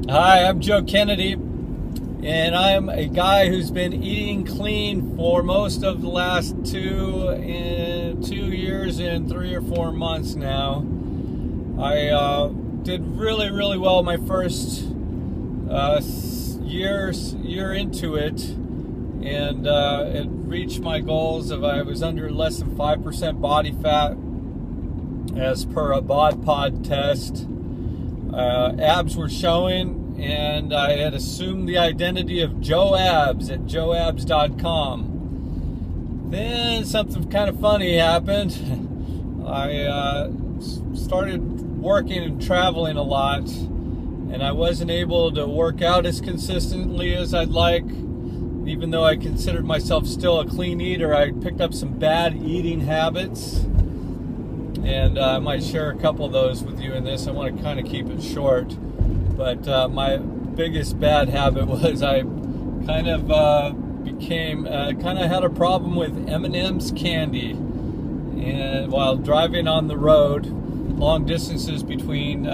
Hi, I'm Joe Kennedy, and I'm a guy who's been eating clean for most of the last 2 years and 3 or 4 months now. I did really well my first year into it, and it reached my goals of I was under less than 5% body fat as per a bod pod test. Abs were showing, and I had assumed the identity of Joe Abs at joeabs.com. Then something kind of funny happened. I started working and traveling a lot, and I wasn't able to work out as consistently as I'd like. Even though I considered myself still a clean eater, I picked up some bad eating habits. And I might share a couple of those with you in this. I want to kind of keep it short. But my biggest bad habit was I kind of had a problem with M&M's candy. And while driving on the road, long distances between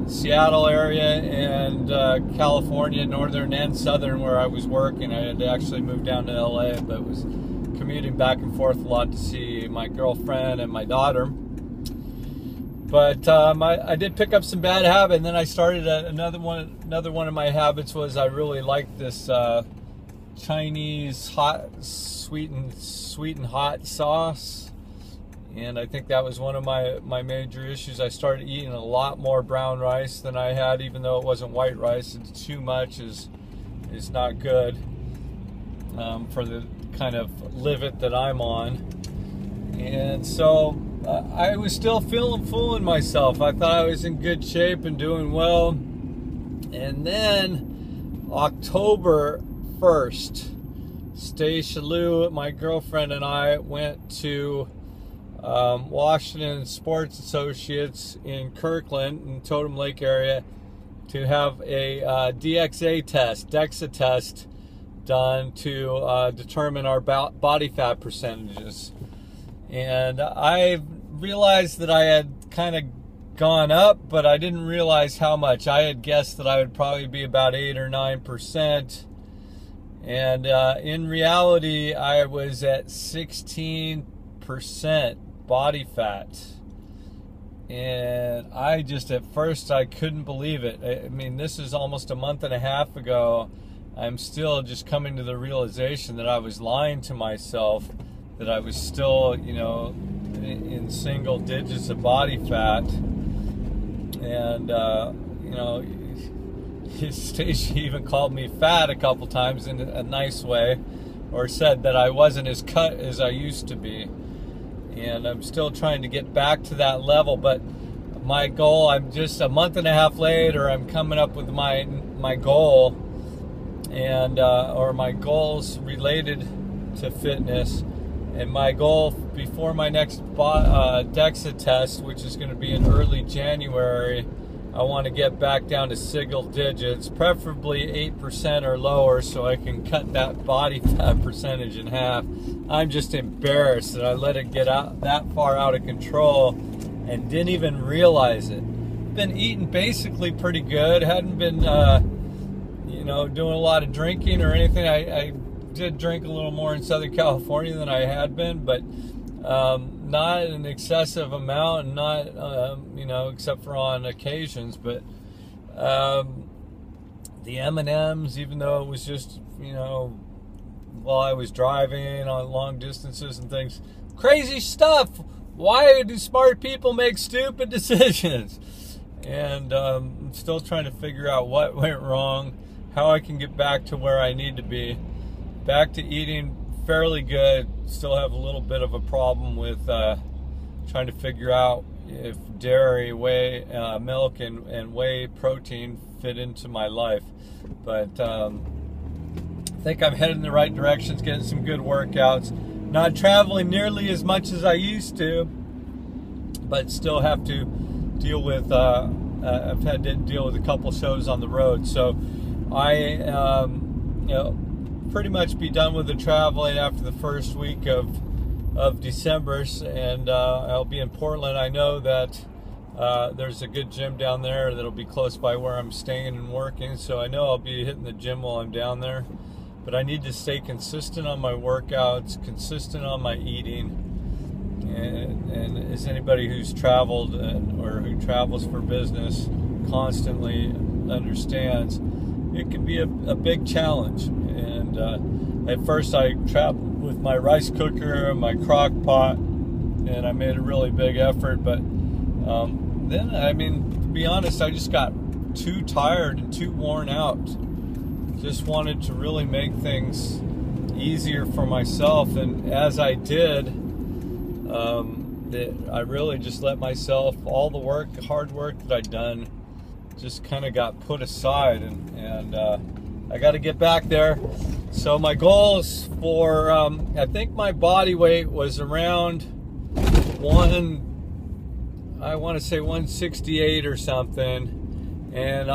Seattle area and California, northern and southern, where I was working. I had actually moved down to LA, but was commuting back and forth a lot to see my girlfriend and my daughter. But I did pick up some bad habits, and then I started another one of my habits was I really liked this Chinese sweet and hot sauce, and I think that was one of my major issues. I started eating a lot more brown rice than I had, even though it wasn't white rice. It's too much is not good for the kind of livet that I'm on, and so I was still fooling myself. I thought I was in good shape and doing well. And then October 1st, Stacia Lou, my girlfriend, and I went to Washington Sports Associates in Kirkland, in Totem Lake area, to have a DXA test done to determine our body fat percentages. And I realized that I had kind of gone up, but I didn't realize how much. I had guessed that I would probably be about 8 or 9%. And in reality, I was at 16% body fat. And I just, at first, I couldn't believe it. I mean, this is almost a month and a half ago. I'm still just coming to the realization that I was lying to myself, that I was still, in single digits of body fat. And, Stacia even called me fat a couple times in a nice way, or said that I wasn't as cut as I used to be. And I'm still trying to get back to that level, but my goal, I'm just a month and a half later, I'm coming up with my goal, and or my goals related to fitness. And my goal before my next DXA test, which is going to be in early January, I want to get back down to single digits, preferably 8% or lower, so I can cut that body fat percentage in half. I'm just embarrassed that I let it get out that far out of control and didn't even realize it. Been eating basically pretty good. Hadn't been, doing a lot of drinking or anything. I did drink a little more in Southern California than I had been, but not an excessive amount, and not except for on occasions. But the M&Ms, even though it was just while I was driving on long distances and things, crazy stuff. Why do smart people make stupid decisions? And I'm still trying to figure out what went wrong, how I can get back to where I need to be. Back to eating fairly good. Still have a little bit of a problem with trying to figure out if dairy, milk, and whey protein fit into my life. But I think I'm heading in the right direction, getting some good workouts. Not traveling nearly as much as I used to, but still have to deal with, I've had to deal with a couple shows on the road. So I, pretty much be done with the traveling after the first week of December, and I'll be in Portland. I know that There's a good gym down there that'll be close by where I'm staying and working, so I know I'll be hitting the gym while I'm down there. But I need to stay consistent on my workouts, consistent on my eating. And as anybody who's traveled or who travels for business constantly understands, it can be a big challenge. And at first I traveled with my rice cooker and my crock pot, and I made a really big effort. But then, I mean, to be honest, I just got too tired and too worn out. Just wanted to really make things easier for myself, and as I did, I really just let myself, all the hard work that I'd done, just kind of got put aside, and I got to get back there. So my goals for, I think my body weight was around I want to say 168 or something. And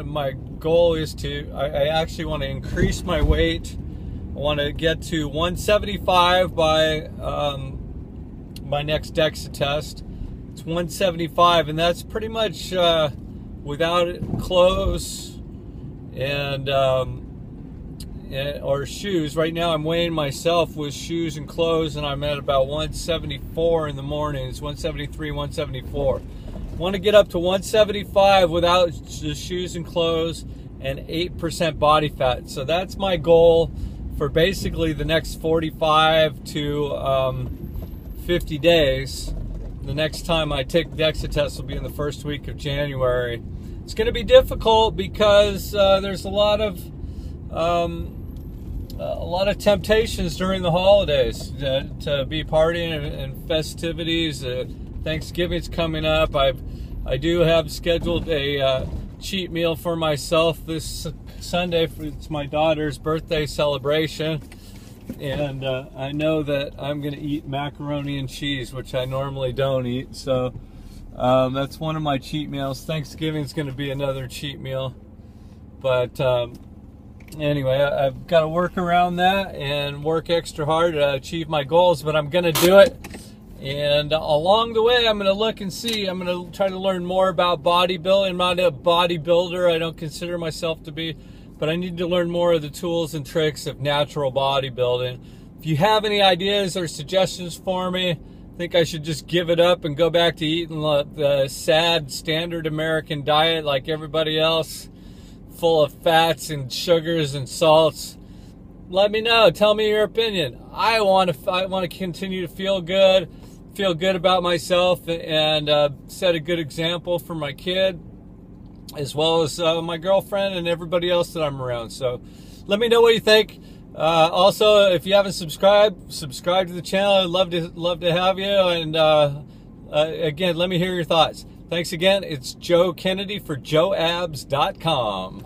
my goal is I actually want to increase my weight. I want to get to 175 by my next DXA test. It's 175, and that's pretty much without clothes and or shoes. Right now I'm weighing myself with shoes and clothes, and I'm at about 174 in the morning. It's 173, 174. Want to get up to 175 without the shoes and clothes and 8% body fat. So that's my goal for basically the next 45 to 50 days. The next time I take the DXA test will be in the first week of January. It's going to be difficult because there's a lot of temptations during the holidays to be partying and festivities. Thanksgiving's coming up. I do have scheduled a cheat meal for myself this Sunday. It's my daughter's birthday celebration, and I know that I'm going to eat macaroni and cheese, which I normally don't eat. So that's one of my cheat meals. Thanksgiving's going to be another cheat meal, but anyway, I've got to work around that and work extra hard to achieve my goals, but I'm going to do it. And along the way, I'm going to look and see. I'm going to try to learn more about bodybuilding. I'm not a bodybuilder. I don't consider myself to be, but I need to learn more of the tools and tricks of natural bodybuilding. If you have any ideas or suggestions for me, I think I should just give it up and go back to eating the sad standard American diet like everybody else, full of fats and sugars and salts. Let me know. Tell me your opinion. I want to continue to feel good about myself, and set a good example for my kid, as well as my girlfriend and everybody else that I'm around. So let me know what you think. Also, if you haven't subscribed to the channel. I'd love to have you. And again, let me hear your thoughts. Thanks again. It's Joe Kennedy for joeabs.com.